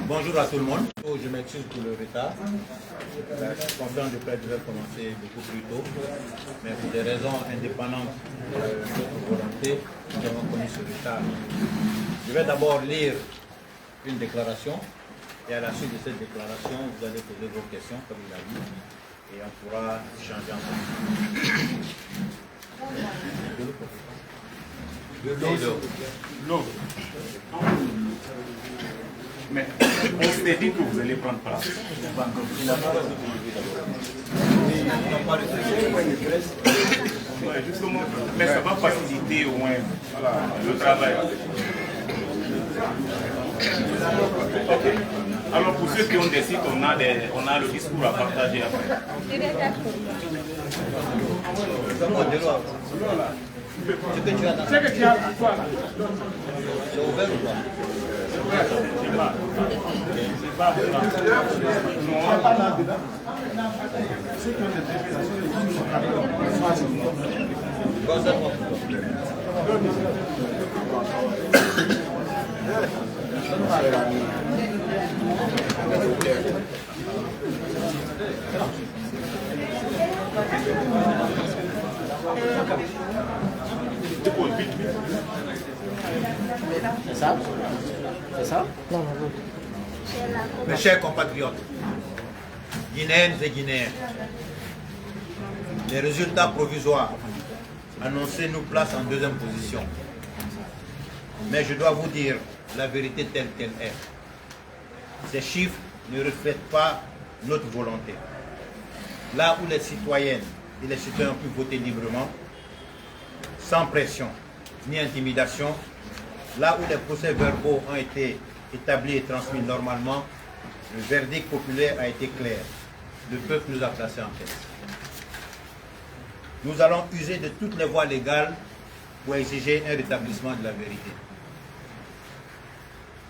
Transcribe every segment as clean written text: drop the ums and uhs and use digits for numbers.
Bonjour à tout le monde. Je m'excuse pour le retard. La conférence de presse devait commencer beaucoup plus tôt, mais pour des raisons indépendantes de notre volonté, nous avons connu ce retard. Je vais d'abord lire une déclaration et à la suite de cette déclaration, vous allez poser vos questions, comme il a dit, et on pourra échanger ensemble. L'eau. Mais on s'est dit que vous allez prendre place. Ouais, justement, mais ça va faciliter au moins le travail. Ok. Alors pour ceux qui ont des sites, on a le discours à partager après. Ce que tu as dans c'est ouvert ou pas? C'est pas C'est ça? C'est ça? Non, non. Mes chers compatriotes, Guinéennes et Guinéens, les résultats provisoires annoncés nous placent en deuxième position. Mais je dois vous dire la vérité telle qu'elle est. Ces chiffres ne reflètent pas notre volonté. Là où les citoyennes et les citoyens ont pu voter librement, sans pression ni intimidation, là où les procès-verbaux ont été établis et transmis normalement, le verdict populaire a été clair. Le peuple nous a placés en tête. Nous allons user de toutes les voies légales pour exiger un rétablissement de la vérité.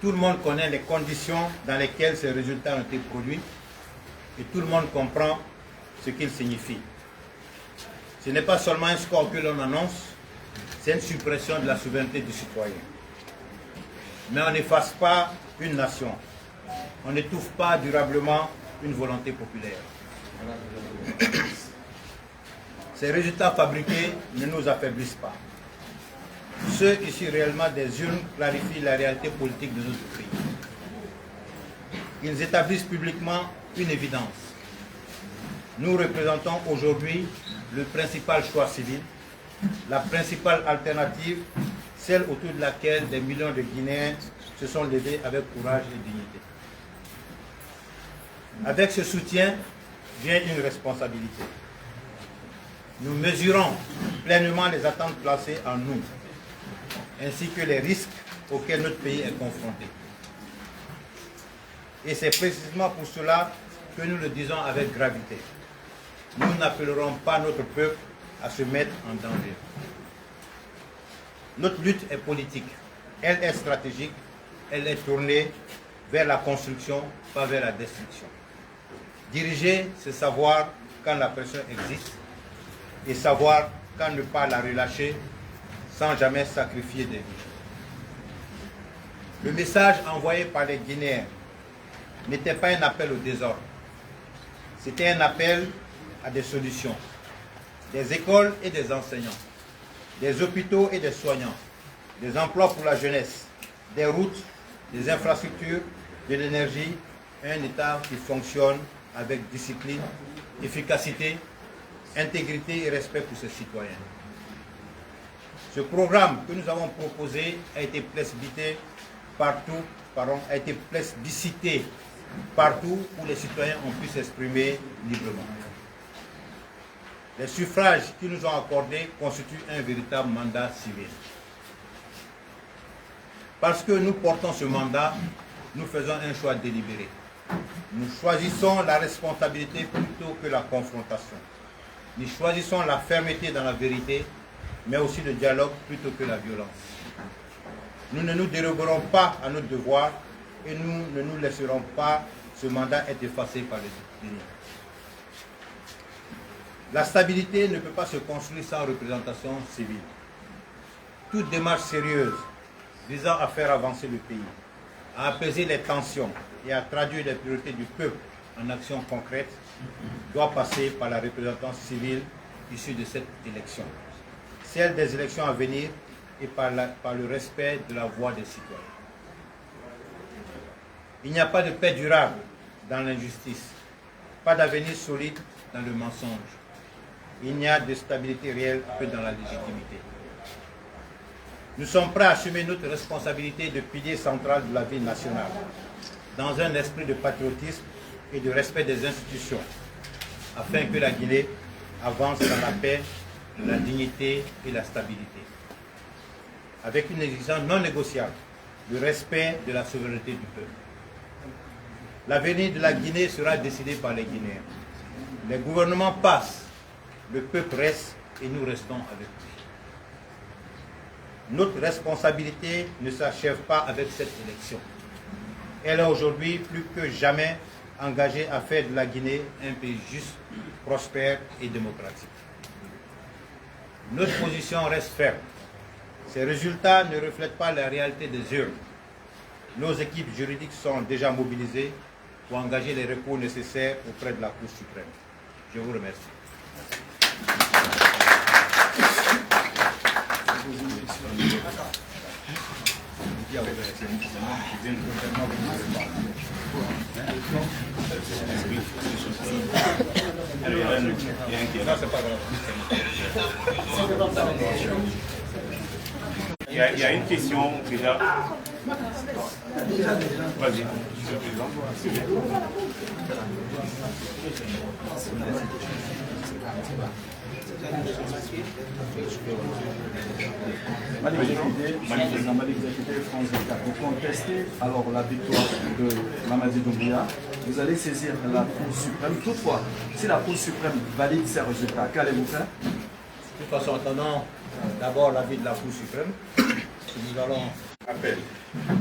Tout le monde connaît les conditions dans lesquelles ces résultats ont été produits et tout le monde comprend ce qu'ils signifient. Ce n'est pas seulement un score que l'on annonce, c'est une suppression de la souveraineté du citoyen. Mais on n'efface pas une nation. On n'étouffe pas durablement une volonté populaire. Ces résultats fabriqués ne nous affaiblissent pas. Ceux issus réellement des urnes clarifient la réalité politique de notre pays. Ils établissent publiquement une évidence. Nous représentons aujourd'hui le principal choix civil, la principale alternative, celle autour de laquelle des millions de Guinéens se sont levés avec courage et dignité. Avec ce soutien vient une responsabilité. Nous mesurons pleinement les attentes placées en nous, ainsi que les risques auxquels notre pays est confronté. Et c'est précisément pour cela que nous le disons avec gravité. Nous n'appellerons pas notre peuple à se mettre en danger. Notre lutte est politique, elle est stratégique, elle est tournée vers la construction, pas vers la destruction. Diriger, c'est savoir quand la pression existe et savoir quand ne pas la relâcher sans jamais sacrifier des vies. Le message envoyé par les Guinéens n'était pas un appel au désordre, c'était un appel à des solutions, des écoles et des enseignants, des hôpitaux et des soignants, des emplois pour la jeunesse, des routes, des infrastructures, de l'énergie, un État qui fonctionne avec discipline, efficacité, intégrité et respect pour ses citoyens. Ce programme que nous avons proposé a été plébiscité partout où les citoyens ont pu s'exprimer librement. Les suffrages qui nous ont accordés constituent un véritable mandat civil. Parce que nous portons ce mandat, nous faisons un choix délibéré. Nous choisissons la responsabilité plutôt que la confrontation. Nous choisissons la fermeté dans la vérité, mais aussi le dialogue plutôt que la violence. Nous ne nous dérogerons pas à notre devoir et nous ne nous laisserons pas ce mandat être effacé par les ennemis. La stabilité ne peut pas se construire sans représentation civile. Toute démarche sérieuse visant à faire avancer le pays, à apaiser les tensions et à traduire les priorités du peuple en actions concrètes doit passer par la représentance civile issue de cette élection, celle des élections à venir et par le respect de la voix des citoyens. Il n'y a pas de paix durable dans l'injustice, pas d'avenir solide dans le mensonge. Il n'y a de stabilité réelle que dans la légitimité. Nous sommes prêts à assumer notre responsabilité de pilier central de la vie nationale, dans un esprit de patriotisme et de respect des institutions, afin que la Guinée avance dans la paix, la dignité et la stabilité. Avec une exigence non négociable, le respect de la souveraineté du peuple. L'avenir de la Guinée sera décidé par les Guinéens. Les gouvernements passent, le peuple reste et nous restons avec lui. Notre responsabilité ne s'achève pas avec cette élection. Elle est aujourd'hui plus que jamais engagée à faire de la Guinée un pays juste, prospère et démocratique. Notre position reste ferme. Ces résultats ne reflètent pas la réalité des urnes. Nos équipes juridiques sont déjà mobilisées pour engager les recours nécessaires auprès de la Cour suprême. Je vous remercie. Il y a une question déjà. Vas-y, Monsieur le Président. France 24, vous contestez alors la victoire de Mamadi Doumbouya, vous allez saisir la Cour suprême. Toutefois, si la Cour suprême valide ces résultats, qu'allez-vous faire? De toute façon, attendons d'abord l'avis de la Cour suprême. Nous allons... Appel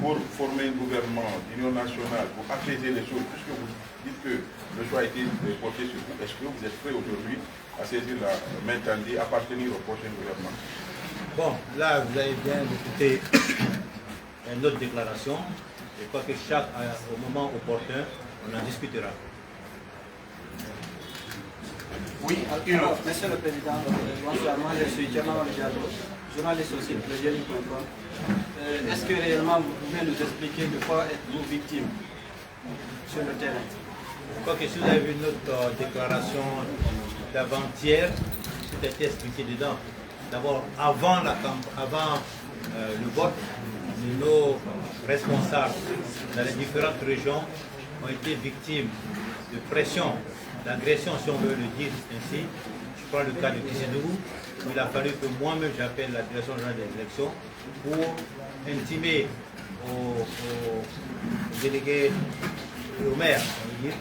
pour former un gouvernement d'union nationale, pour apaiser les choses, puisque vous dites que le choix a été porté sur vous, est-ce que vous êtes prêt aujourd'hui à saisir la main tendue, à appartenir au prochain gouvernement? Bon, là, vous avez bien écouté une autre déclaration. Je crois que au moment opportun, on en discutera. Oui, Monsieur le Président, bonsoir, moi je suis Djamal Diallo, journaliste au site legeni.com. Est-ce que réellement vous pouvez nous expliquer de quoi êtes-vous victime sur le terrain? Je crois que si vous avez vu notre déclaration d'avant-hier, tout a été expliqué dedans. D'abord, avant le vote, nos responsables dans les différentes régions ont été victimes de pression, d'agression, si on veut le dire ainsi. Je prends le cas de Kissidougou, où il a fallu que moi-même j'appelle la direction générale des élections pour intimer aux délégués, au maire, on veut dire,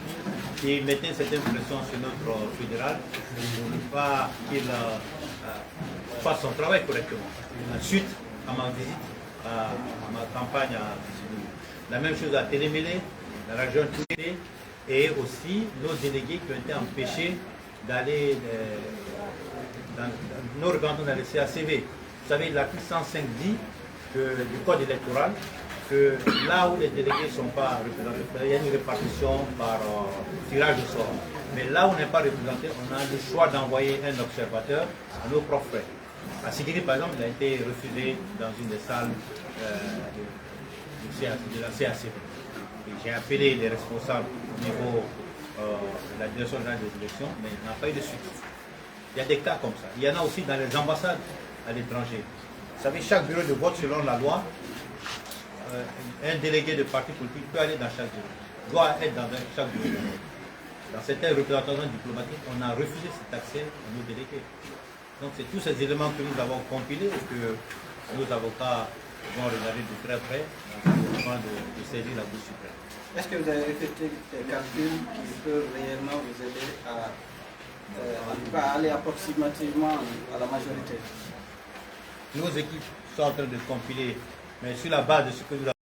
qui mettaient certaines pressions sur notre fédéral pour ne pas qu'il fasse son travail correctement. Ensuite, à ma visite, à ma campagne à Kissidougou. La même chose à Télémélé, la région de Toué, et aussi nos délégués qui ont été empêchés d'aller dans nos représentants dans le CACV. Vous savez, l'article 105 dit du code électoral que là où les délégués ne sont pas représentés, il y a une répartition par tirage au sort. Mais là où on n'est pas représenté, on a le choix d'envoyer un observateur à nos propres frais. À Sigiri, par exemple, il a été refusé dans une des salles de la CACV. J'ai appelé les responsables au niveau de la direction générale des élections, mais il n'y a pas eu de suite. Il y a des cas comme ça. Il y en a aussi dans les ambassades à l'étranger. Vous savez, chaque bureau de vote, selon la loi, un délégué de parti politique peut aller dans chaque bureau, doit être dans chaque bureau de vote. Dans certaines représentations diplomatiques, on a refusé cet accès à nos délégués. Donc c'est tous ces éléments que nous avons compilés et que nos avocats vont regarder de très près avant de saisir la Cour suprême. Est-ce que vous avez effectué des calculs qui peuvent réellement vous aider à, en tout cas, aller approximativement à la majorité? Nos équipes sont en train de compiler, mais sur la base de ce que nous avons